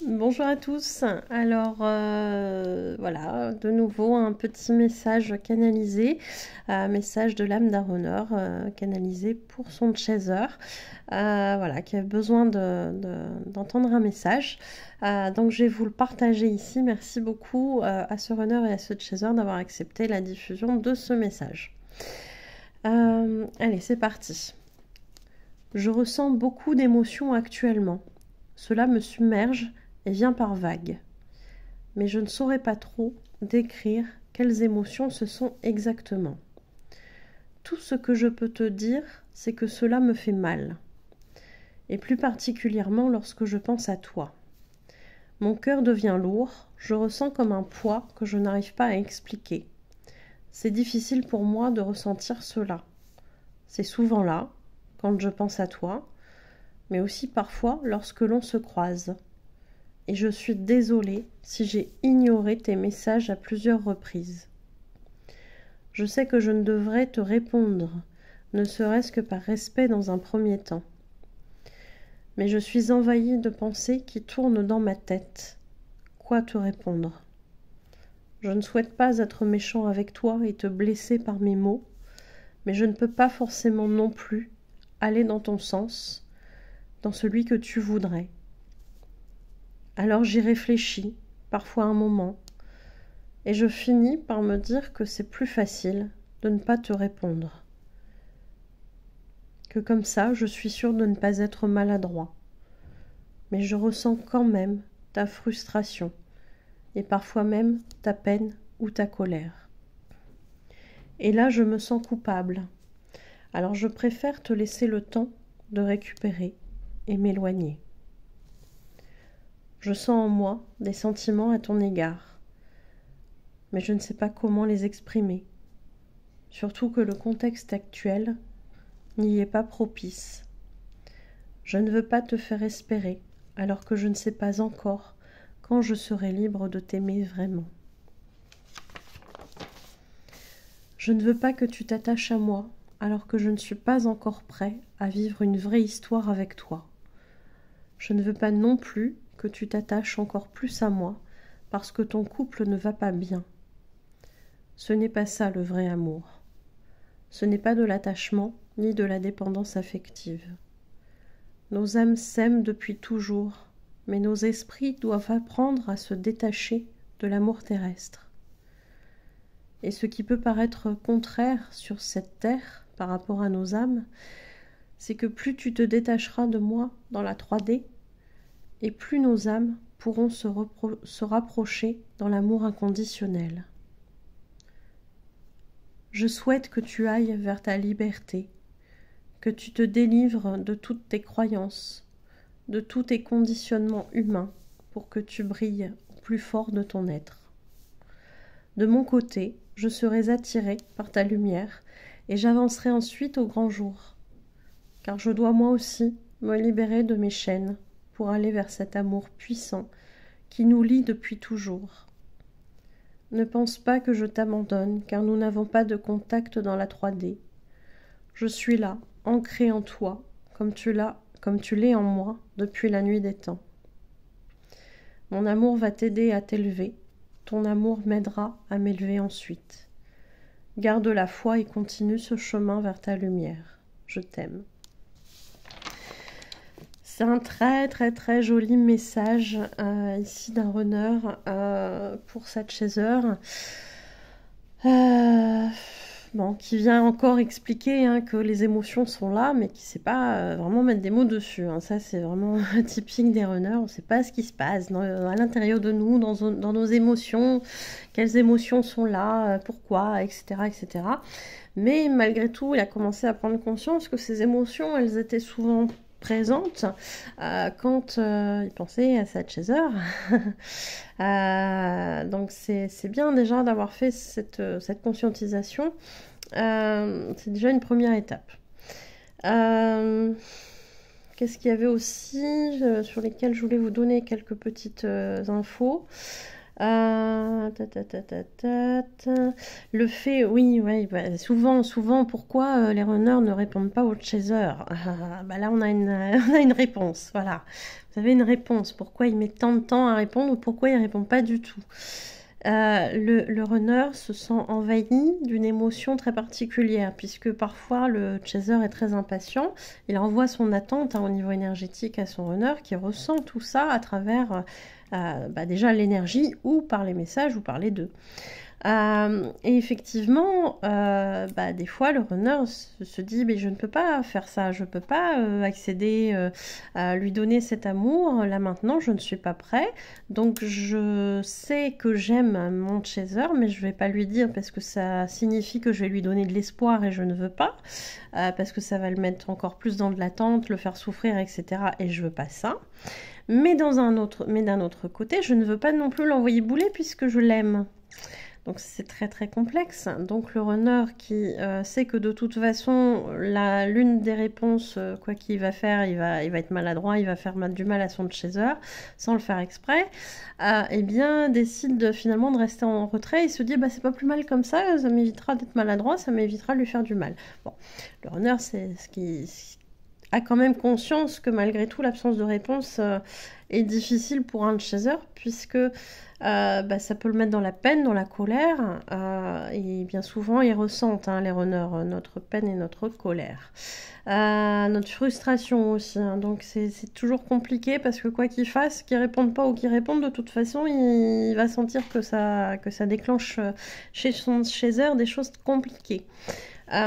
Bonjour à tous. Alors voilà, de nouveau un petit message canalisé, message de l'âme d'Aroneur canalisé pour son chaser, voilà, qui a besoin d'entendre un message. Donc je vais vous le partager ici. Merci beaucoup à ce runner et à ce chaser d'avoir accepté la diffusion de ce message. Allez, c'est parti. Je ressens beaucoup d'émotions actuellement. Cela me submerge et vient par vagues. Mais je ne saurais pas trop décrire quelles émotions ce sont exactement. Tout ce que je peux te dire, c'est que cela me fait mal. Et plus particulièrement lorsque je pense à toi. Mon cœur devient lourd, je ressens comme un poids que je n'arrive pas à expliquer. C'est difficile pour moi de ressentir cela. C'est souvent là, quand je pense à toi, mais aussi parfois lorsque l'on se croise. Et je suis désolée si j'ai ignoré tes messages à plusieurs reprises. Je sais que je ne devrais te répondre, ne serait-ce que par respect dans un premier temps. Mais je suis envahie de pensées qui tournent dans ma tête. Quoi te répondre ? Je ne souhaite pas être méchant avec toi et te blesser par mes mots, mais je ne peux pas forcément non plus aller dans ton sens, dans celui que tu voudrais. Alors j'y réfléchis, parfois un moment, et je finis par me dire que c'est plus facile de ne pas te répondre. Que comme ça, je suis sûre de ne pas être maladroit. Mais je ressens quand même ta frustration, et parfois même ta peine ou ta colère. Et là, je me sens coupable. Alors je préfère te laisser le temps de récupérer et m'éloigner. Je sens en moi des sentiments à ton égard, mais je ne sais pas comment les exprimer, surtout que le contexte actuel n'y est pas propice. Je ne veux pas te faire espérer, alors que je ne sais pas encore quand je serai libre de t'aimer vraiment. Je ne veux pas que tu t'attaches à moi, alors que je ne suis pas encore prêt à vivre une vraie histoire avec toi. Je ne veux pas non plus que tu t'attaches encore plus à moi, parce que ton couple ne va pas bien. Ce n'est pas ça le vrai amour. Ce n'est pas de l'attachement ni de la dépendance affective. Nos âmes s'aiment depuis toujours, mais nos esprits doivent apprendre à se détacher de l'amour terrestre. Et ce qui peut paraître contraire sur cette terre par rapport à nos âmes, c'est que plus tu te détacheras de moi dans la 3D, et plus nos âmes pourront se rapprocher dans l'amour inconditionnel. Je souhaite que tu ailles vers ta liberté, que tu te délivres de toutes tes croyances, de tous tes conditionnements humains pour que tu brilles au plus fort de ton être. De mon côté, je serai attirée par ta lumière et j'avancerai ensuite au grand jour, car je dois moi aussi me libérer de mes chaînes pour aller vers cet amour puissant qui nous lie depuis toujours. Ne pense pas que je t'abandonne, car nous n'avons pas de contact dans la 3D. Je suis là, ancrée en toi, comme tu l'es en moi depuis la nuit des temps. Mon amour va t'aider à t'élever, ton amour m'aidera à m'élever ensuite. Garde la foi et continue ce chemin vers ta lumière. Je t'aime. C'est un très très très joli message ici d'un runner pour cette chaser. Bon, qui vient encore expliquer que les émotions sont là, mais qui ne sait pas vraiment mettre des mots dessus. Ça, c'est vraiment typique des runners. On ne sait pas ce qui se passe à l'intérieur de nous, dans nos émotions, quelles émotions sont là, pourquoi, etc., etc. Mais malgré tout, il a commencé à prendre conscience que ces émotions, elles étaient souvent présente quand il pensait à sa chaser. Donc c'est bien déjà d'avoir fait cette conscientisation. C'est déjà une première étape. Qu'est-ce qu'il y avait aussi sur lesquels je voulais vous donner quelques petites infos. Le fait, oui, ouais, bah, souvent, pourquoi les runners ne répondent pas aux chasers? Bah là, on a on a une réponse, voilà. Vous avez une réponse. Pourquoi ils mettent tant de temps à répondre ou pourquoi ils ne répondent pas du tout? Le runner se sent envahi d'une émotion très particulière, puisque parfois le chaser est très impatient. Il envoie son attente au niveau énergétique à son runner qui ressent tout ça à travers déjà l'énergie ou par les messages ou par les deux. Et effectivement, des fois, le runner se dit mais je ne peux pas faire ça, je ne peux pas accéder à lui donner cet amour. Là maintenant, je ne suis pas prêt. Donc, je sais que j'aime mon chaser, mais je ne vais pas lui dire parce que ça signifie que je vais lui donner de l'espoir et je ne veux pas. Parce que ça va le mettre encore plus dans de l'attente, le faire souffrir, etc. Et je ne veux pas ça. Mais d'un autre côté, je ne veux pas non plus l'envoyer bouler puisque je l'aime. Donc c'est très très complexe. Donc le runner qui sait que de toute façon, l'une des réponses, quoi qu'il va faire, il va être maladroit, il va faire du mal à son chaser, sans le faire exprès, eh bien décide finalement de rester en retrait et se dit c'est pas plus mal comme ça m'évitera d'être maladroit, ça m'évitera de lui faire du mal. Bon, le runner c'est ce qui a quand même conscience que malgré tout l'absence de réponse est difficile pour un chaser puisque ça peut le mettre dans la peine, dans la colère et bien souvent ils ressentent les runners notre peine et notre colère. Notre frustration aussi, donc c'est toujours compliqué parce que quoi qu'il fasse, qu'il réponde pas ou qu'il réponde, de toute façon il va sentir que ça déclenche chez son chaser des choses compliquées.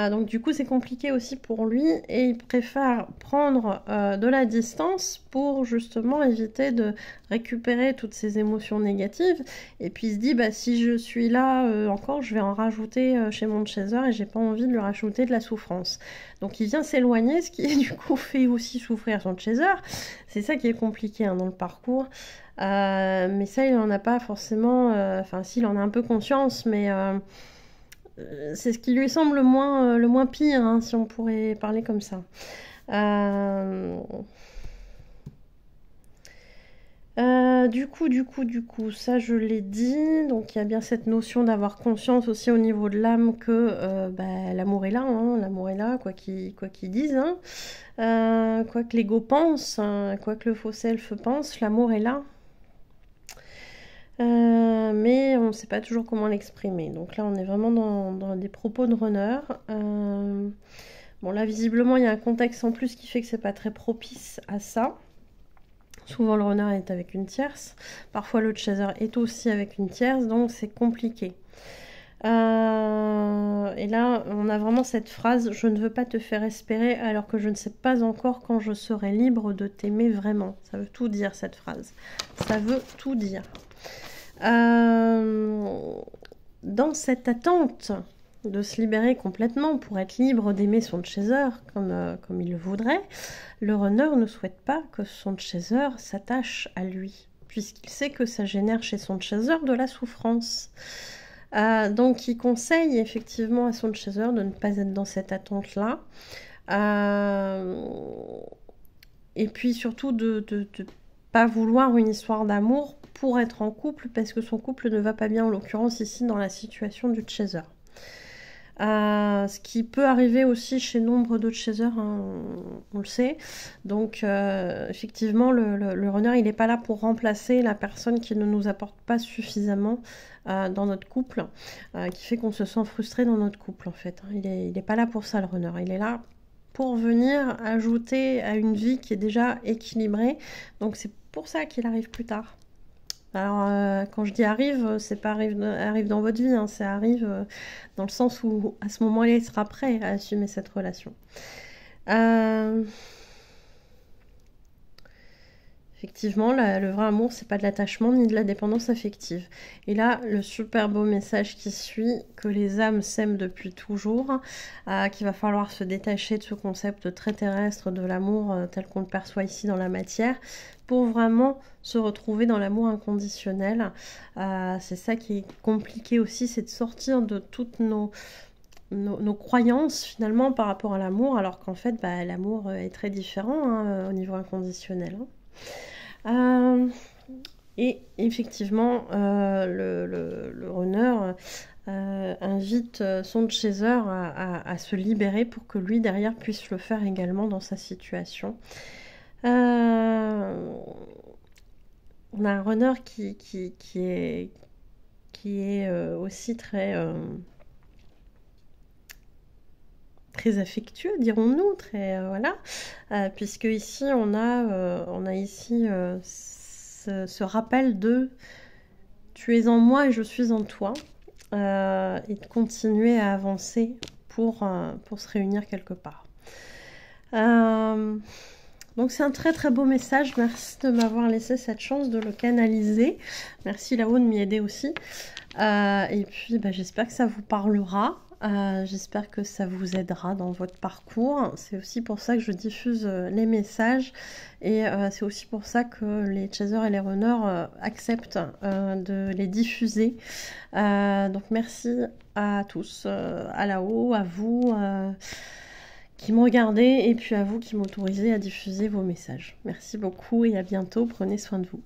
Donc du coup c'est compliqué aussi pour lui et il préfère prendre de la distance pour justement éviter de récupérer toutes ces émotions négatives et puis il se dit si je suis là encore je vais en rajouter chez mon chaser et j'ai pas envie de lui rajouter de la souffrance. Donc il vient s'éloigner, ce qui du coup fait aussi souffrir son chaser. C'est ça qui est compliqué dans le parcours. Mais ça il en a pas forcément, enfin s'il en a un peu conscience mais c'est ce qui lui semble le moins pire, si on pourrait parler comme ça. Du coup, ça je l'ai dit. Donc il y a bien cette notion d'avoir conscience aussi au niveau de l'âme que l'amour est là, l'amour est là, quoi qu'ils disent. Quoi que l'ego pense, quoi que le faux self pense, l'amour est là. Mais on ne sait pas toujours comment l'exprimer. Donc là, on est vraiment dans des propos de runner. Bon, là, visiblement, il y a un contexte en plus qui fait que c'est pas très propice à ça. Souvent, le runner est avec une tierce. Parfois, le chaser est aussi avec une tierce, donc c'est compliqué. Et là, on a vraiment cette phrase « Je ne veux pas te faire espérer alors que je ne sais pas encore quand je serai libre de t'aimer vraiment ». Ça veut tout dire, cette phrase. Ça veut tout dire. Dans cette attente de se libérer complètement pour être libre d'aimer son chaser comme il le voudrait, le runner ne souhaite pas que son chaser s'attache à lui, puisqu'il sait que ça génère chez son chaser de la souffrance. Donc il conseille effectivement à son chaser de ne pas être dans cette attente-là. Et puis surtout de pas vouloir une histoire d'amour pour être en couple, parce que son couple ne va pas bien, en l'occurrence ici dans la situation du chaser. Ce qui peut arriver aussi chez nombre d'autres chasers, on le sait. Donc effectivement, le runner, il n'est pas là pour remplacer la personne qui ne nous apporte pas suffisamment dans notre couple, qui fait qu'on se sent frustré dans notre couple en fait. Il n'est pas là pour ça, le runner. Il est là pour venir ajouter à une vie qui est déjà équilibrée. Donc c'est pour ça qu'il arrive plus tard. Alors, quand je dis arrive, c'est pas arrive dans votre vie, ça arrive dans le sens où, à ce moment-là, il sera prêt à assumer cette relation. Effectivement, le vrai amour, c'est pas de l'attachement ni de la dépendance affective. Et là, le super beau message qui suit, que les âmes s'aiment depuis toujours, qu'il va falloir se détacher de ce concept très terrestre de l'amour tel qu'on le perçoit ici dans la matière, pour vraiment se retrouver dans l'amour inconditionnel. C'est ça qui est compliqué aussi, c'est de sortir de toutes nos croyances finalement par rapport à l'amour, alors qu'en fait, l'amour est très différent au niveau inconditionnel. Et effectivement, le runner invite son chaser à se libérer pour que lui, derrière, puisse le faire également dans sa situation. On a un runner qui est aussi très affectueux, dirons-nous, très voilà, puisque ici on a ici ce rappel de tu es en moi et je suis en toi, et de continuer à avancer pour se réunir quelque part. Donc c'est un très très beau message, merci de m'avoir laissé cette chance de le canaliser, merci là-haut de m'y aider aussi, et puis j'espère que ça vous parlera. J'espère que ça vous aidera dans votre parcours. C'est aussi pour ça que je diffuse les messages, et c'est aussi pour ça que les chasers et les runners acceptent de les diffuser. Donc merci à tous, à là-haut, à vous qui me regardez, et puis à vous qui m'autorisez à diffuser vos messages. Merci beaucoup et à bientôt, prenez soin de vous.